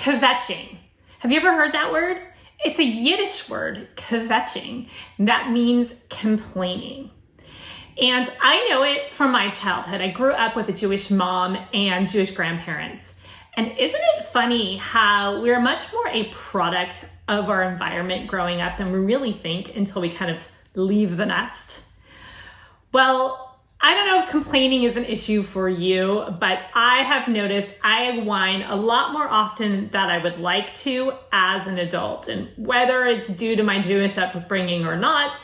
kvetching. Have you ever heard that word? It's a Yiddish word, kvetching, that means complaining. And I know it from my childhood. I grew up with a Jewish mom and Jewish grandparents. And isn't it funny how we're much more a product of our environment growing up than we really think until we kind of leave the nest? Well, I don't know if complaining is an issue for you, but I have noticed I whine a lot more often than I would like to as an adult. And whether it's due to my Jewish upbringing or not,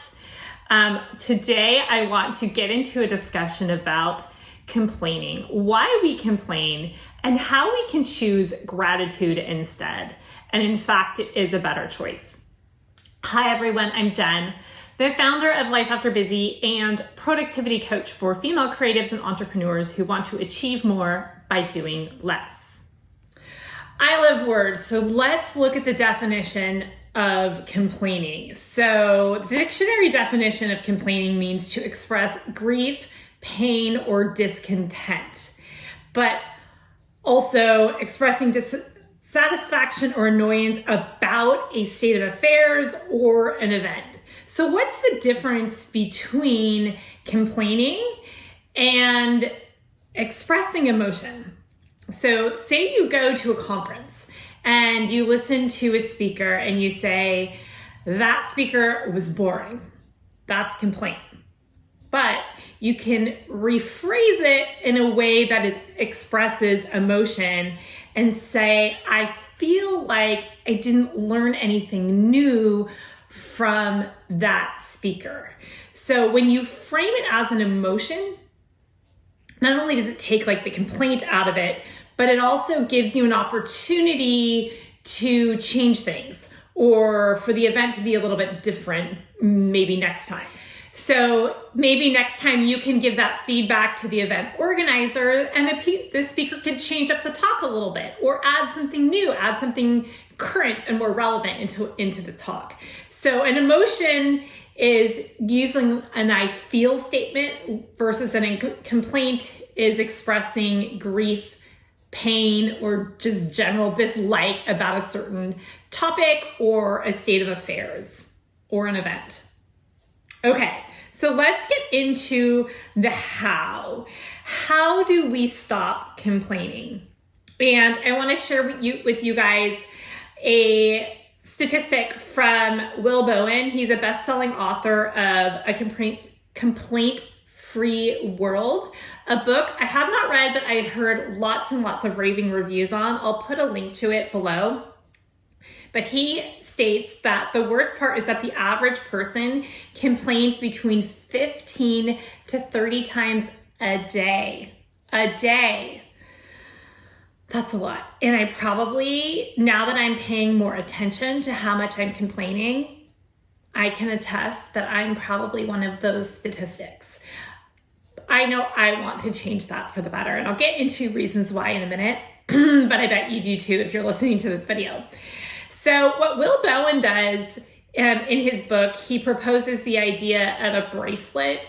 today I want to get into a discussion about complaining, why we complain, and how we can choose gratitude instead. And in fact, it is a better choice. Hi everyone, I'm Jen, the founder of Life After Busy and productivity coach for female creatives and entrepreneurs who want to achieve more by doing less. I love words, so let's look at the definition of complaining. So the dictionary definition of complaining means to express grief, pain, or discontent, but also expressing dissatisfaction or annoyance about a state of affairs or an event. So what's the difference between complaining and expressing emotion? So say you go to a conference and you listen to a speaker and you say, that speaker was boring. That's complaint. But you can rephrase it in a way that expresses emotion and say, I feel like I didn't learn anything new from that speaker. So when you frame it as an emotion, not only does it take like the complaint out of it, but it also gives you an opportunity to change things or for the event to be a little bit different maybe next time. So maybe next time you can give that feedback to the event organizer and the speaker can change up the talk a little bit or add something new, add something current and more relevant into the talk. So an emotion is using an I feel statement versus a complaint is expressing grief, pain, or just general dislike about a certain topic or a state of affairs or an event. Okay, so let's get into the how. How do we stop complaining? And I want to share with you guys a statistic from Will Bowen. He's a best-selling author of A Complaint-Free World, a book I have not read, but I had heard lots and lots of raving reviews on. I'll put a link to it below. But he states that the worst part is that the average person complains between 15 to 30 times a day. A day. That's a lot. And I probably, now that I'm paying more attention to how much I'm complaining, I can attest that I'm probably one of those statistics. I know I want to change that for the better, and I'll get into reasons why in a minute, but I bet you do too if you're listening to this video. So what Will Bowen does in his book, he proposes the idea of a bracelet.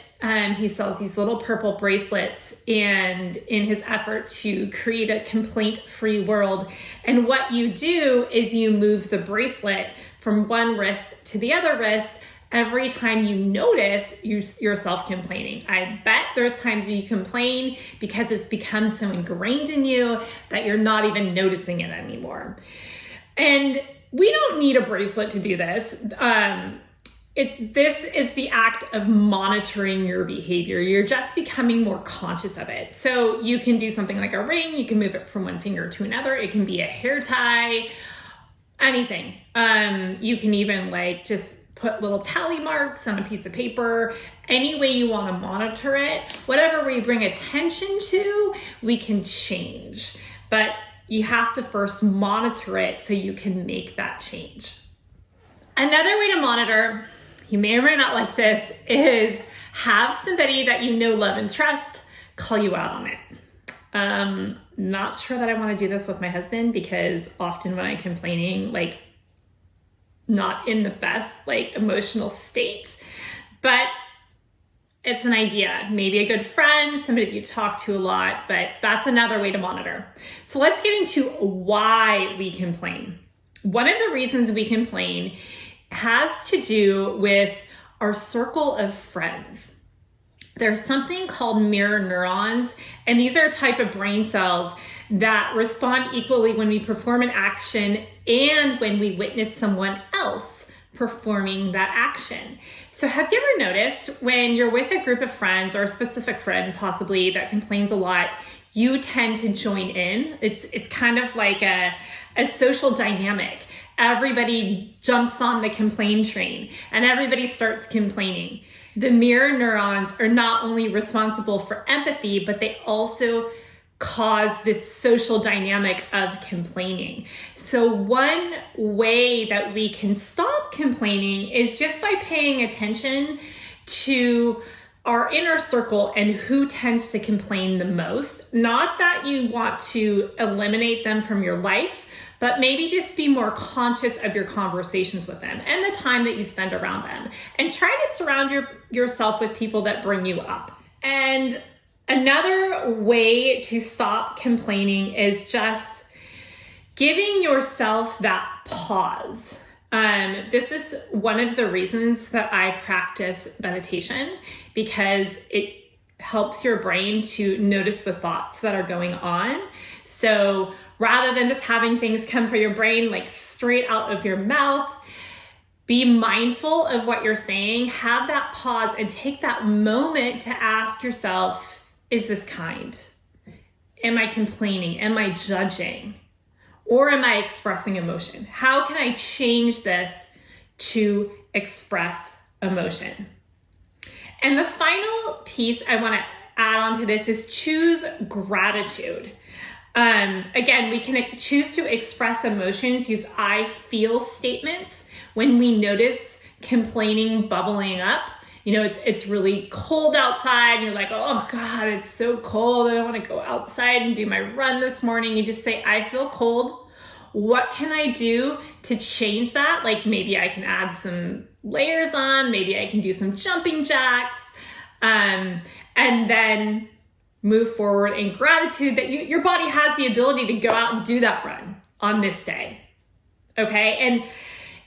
He sells these little purple bracelets and in his effort to create a complaint-free world. And what you do is you move the bracelet from one wrist to the other wrist every time you notice yourself complaining. I bet there's times you complain because it's become so ingrained in you that you're not even noticing it anymore. And we don't need a bracelet to do this. This is the act of monitoring your behavior. You're just becoming more conscious of it. So you can do something like a ring. You can move it from one finger to another. It can be a hair tie, anything. You can even like just put little tally marks on a piece of paper. Any way you want to monitor it, whatever we bring attention to, we can change. But you have to first monitor it so you can make that change. Another way to monitor, you may or may not like this, is have somebody that you know, love, and trust call you out on it. Not sure that I want to do this with my husband because often when I'm complaining, like not in the best like emotional state, but It's an idea, maybe a good friend, somebody that you talk to a lot, but that's another way to monitor. So let's get into why we complain. One of the reasons we complain has to do with our circle of friends. There's something called mirror neurons, and these are a type of brain cells that respond equally when we perform an action and when we witness someone else performing that action. So have you ever noticed when you're with a group of friends or a specific friend possibly that complains a lot, you tend to join in? It's kind of like a social dynamic. Everybody jumps on the complain train and everybody starts complaining. The mirror neurons are not only responsible for empathy, but they also cause this social dynamic of complaining. So one way that we can stop complaining is just by paying attention to our inner circle and who tends to complain the most. Not that you want to eliminate them from your life, but maybe just be more conscious of your conversations with them and the time that you spend around them. And try to surround yourself with people that bring you up. And another way to stop complaining is just giving yourself that pause. This is one of the reasons that I practice meditation, because it helps your brain to notice the thoughts that are going on. So rather than just having things come from your brain like straight out of your mouth, be mindful of what you're saying, have that pause and take that moment to ask yourself, is this kind? Am I complaining? Am I judging? Or am I expressing emotion? How can I change this to express emotion? And the final piece I want to add on to this is choose gratitude. Again, we can choose to express emotions, use I feel statements when we notice complaining bubbling up. You know, it's really cold outside and you're like, oh God, it's so cold. I don't want to go outside and do my run this morning. You just say, I feel cold. What can I do to change that? Like maybe I can add some layers on, maybe I can do some jumping jacks, and then move forward in gratitude that your body has the ability to go out and do that run on this day. Okay. And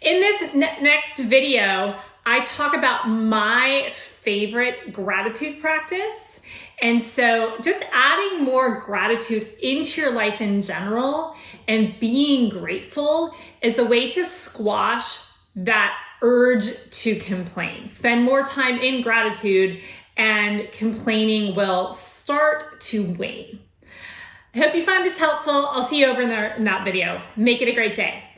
in this next video, I talk about my favorite gratitude practice. And so just adding more gratitude into your life in general and being grateful is a way to squash that urge to complain. Spend more time in gratitude and complaining will start to wane. I hope you find this helpful. I'll see you over in that video. Make it a great day.